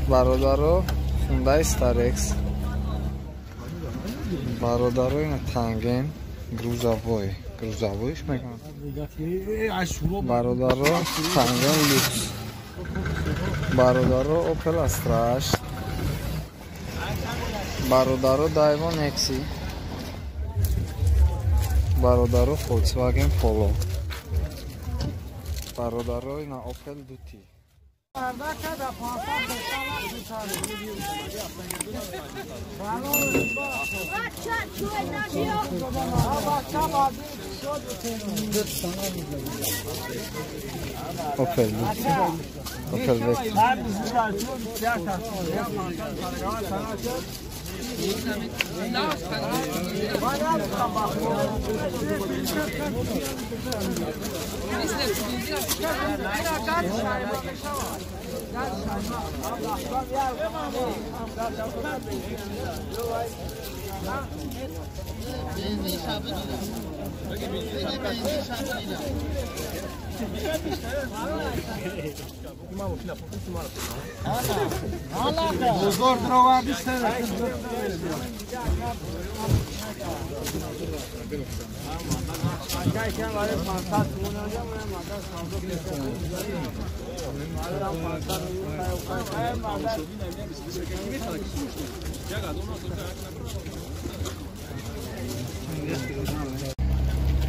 برادرو Hyundai Starex. برادرو این تانگن грузовойش میگن. برادرو تانگن لوکس. برادرو اوپل استرا 8. برادرو دایوان اکسی. برادرو فولکسواگن پولو. برادرو این اوپل دوتی. اوپل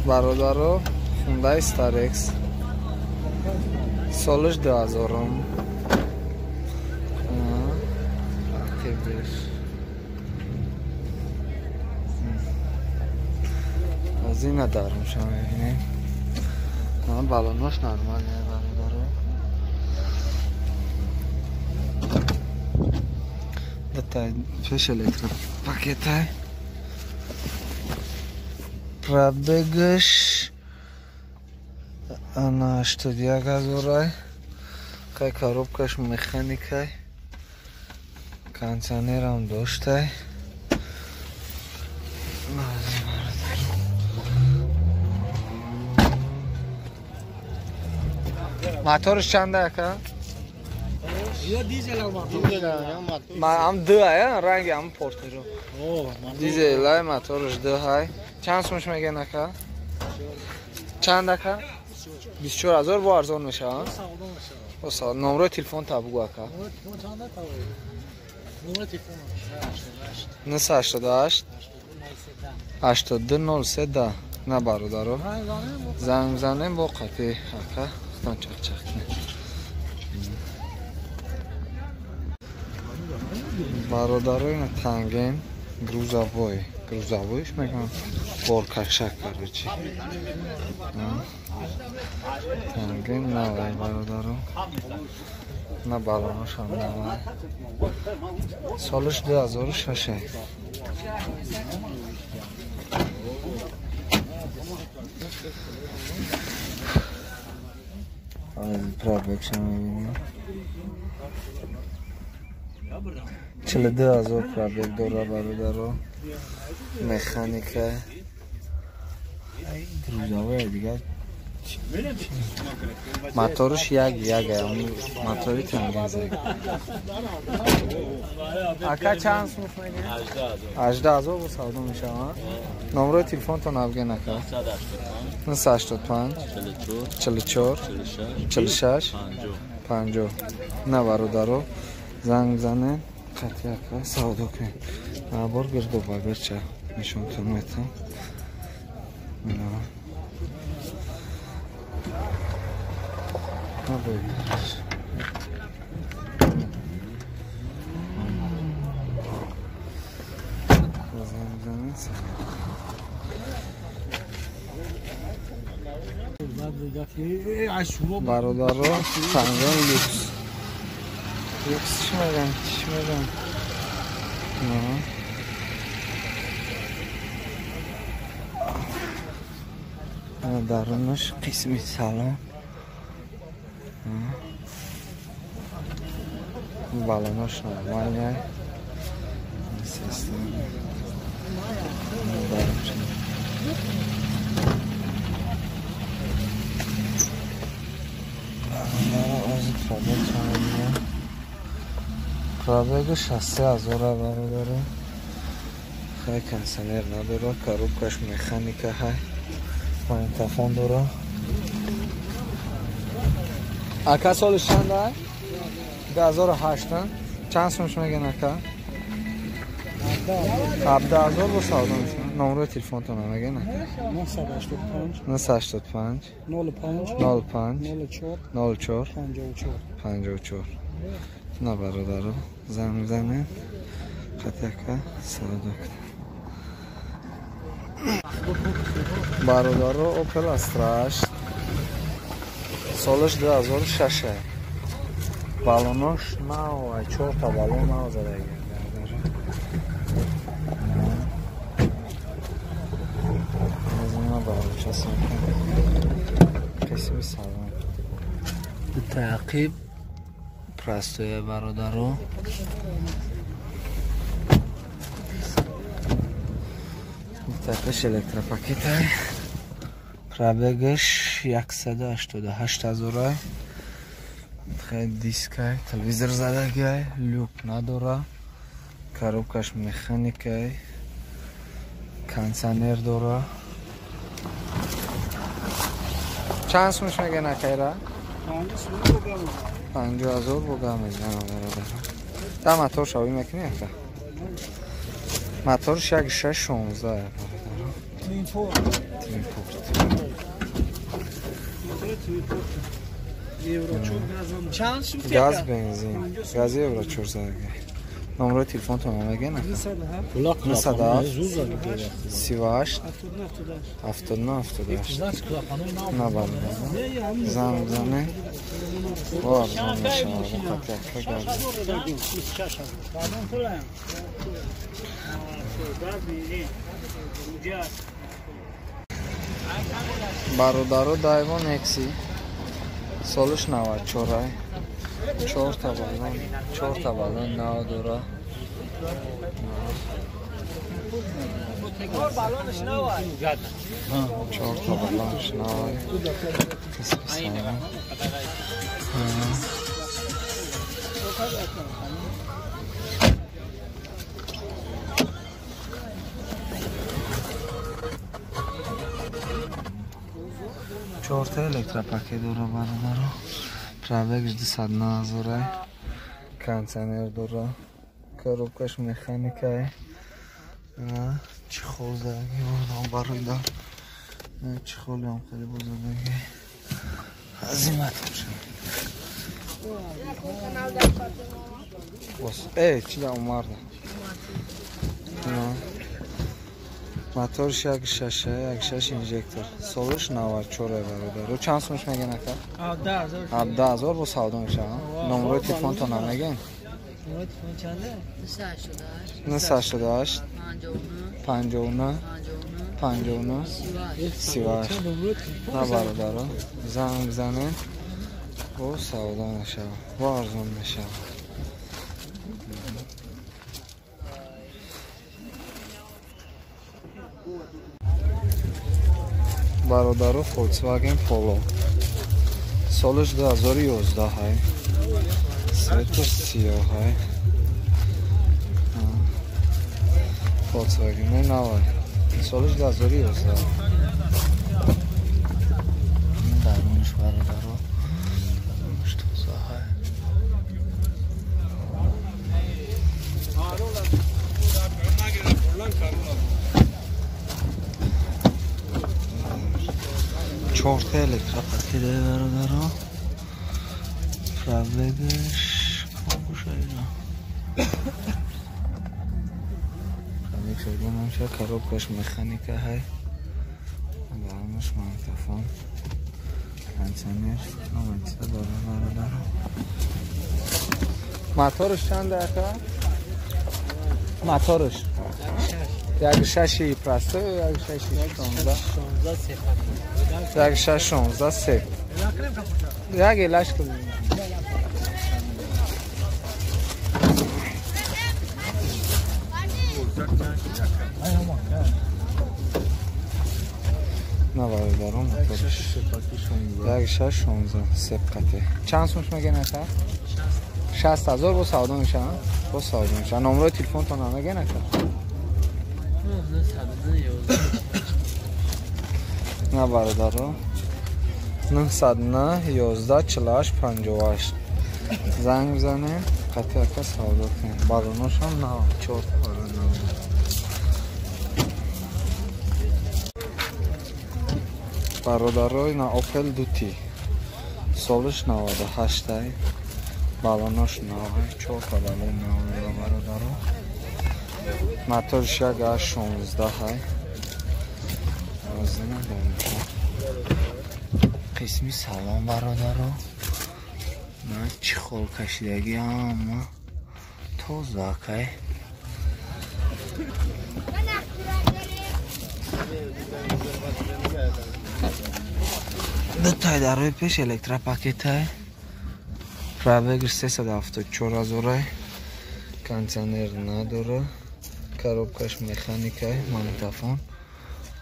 برادرو Hyundai Starex سالش 2000 از این ندارم شما ببینید بالوناش نرماله برادرو دتا فش الکتریک پاکت های пробегаешь она что диагазурай кай коробкаш механикай кондиционерам доштай моторш чанда ака یا دیزل موتور ما هم دو های رنگ هم پورترو دیزل های موتورش دو های چند سومش میگه نکا چند نکا 24000 با ارزان میشه ها واسه نمره تلفن تا بگو اکا نمره تلفن 988 8203 ده نه برادرو زنگ زنیم با قطعه اکا ختان چک چک برادرو این تانگن грузовойش میگن بارکشک короче تانگن نه برادرو نه بالونش هم نه سالش 2006 پرابکشن میبینیم 42000 پرابک داره برادرو مکانیکه грузовой دیگه موتورش یک موتوری تنگن زد اکا چند سومش میگه 18000 با سودا میشه ها نمره تلفن تو نبگه نکا 985 44 46 50 نه برادرو زنگ زنه قطعه اکا سودا کن بار گرد و بگر چه نشون ترمیتم برادرو تنگان لوکس چی میگن درونش قسمی سلام بالوناش نرماله سیستم از فضا چند пробега 60000 برادر. خیلی کنسنر نداره، коробкаш механика های، مایتافون داره. اکا سالش چند های؟ 2008. چند سومش میگن اکا؟ 17000 با سودا میشه. نمره تلفن تو نمیگن اکا؟ 985 05 04 54. نه برادر زن میزنه خطی اکا سودا کنه. برادر رو اوپل استراش سالش 2006 بالونش نو 4 تا بالون نو زده از اینا بالون چسم قسمی سلام به تعقیب پرستوی برادر رو تاکش الکتروپاکت های پرابگش 188,000 خیلی دیسک های تلویزر زدگی های لوک نداره коробкаш مکانیک های کنسنر داره. چند سومش میگه نکیره؟ 50,000 بگم میزنم برادر. تا موتور شوی میکنی اکتا؟ موتورش 616 گاز بنزین گاز یورو 400. نمره تلفن تو میگه نه 38 79 78 نه بالا زن زنه وار زن شما خاطر گاز برادر دایوان اکسی سالش 94 4 تا بالون 9 دوره بالونش 4 تا بالونش 9 4 تا الکتروپاکت دوره برادر پرابگش 209,000 کنسنر دوره коробкаш механика های چخول زدگی بردم برای دار چخولی هم خیلی بزرگی عظیمت باشه چی دارم مرده موتورش 1.6 انجکتور سالش 94 برادر. رو چند سومش میگه نکرد؟ 17,000 با سودا میشه. نمره تلفن تو نمیگن؟ 988 59 38 نه برادر زن بزنه و سودا نشه و ارزون میشه. برادر فولکسواگن پولو سالش 2011 های سویت سیاه های فولکسواگن نوای سالش 2011 درونش برادر رو مشتوزه های چهارتا الکتروپاکت برادر رو پرابگش کاموش اینا پرابگش اینا نمیشه коробкаш مکانیکه های درمش مایتافون کنسنر نمانیسته داره برادر رو موتورش چند دقیقه؟ موتورش 1.6 پرسته 1.6 16 سه یک ایلاش کنیم نه برادرم موتورش 1.6 16 سبقته چند سومش میگه نکرد؟ 60,000 با سودا میشه. با سودا میشه. نمره تلفن تو نمیگه نکرد. نه برادر 909 11 48 58 زنگ بزنیم قطعه که سودا کنیم. بالوناش هم نه 4 بالون برادرای نه اوپل دوتی سالش 98 بالوناش 4 بالون برادرها موتورش یک 16 قسمی سلام برادرها من چی خول کشیدگی اما توزه که دو تای در روی پیش الکترا پاکت های پرابگر 374,000 کانتینر نداره коробкаш механикай магнитофон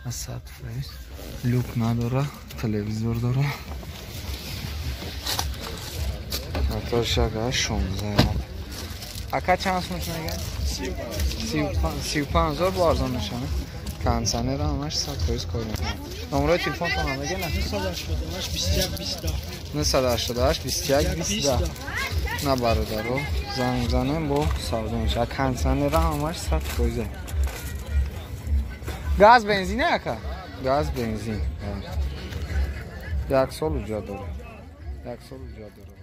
асад фрейс люк надора телевизор дора атошага 16 ака чанд сумаш меган 35,000 бо арзон мешана кондиционер ҳамаш 100% кор мекунад номерои телефонтон ҳам меган 988 21 20 на бародаро занг занем бо савдо меша кондиционер ҳамаш 100%. газ бензин ака газ бензин 1 сол уҷра дорад 1 сол уҷра дорад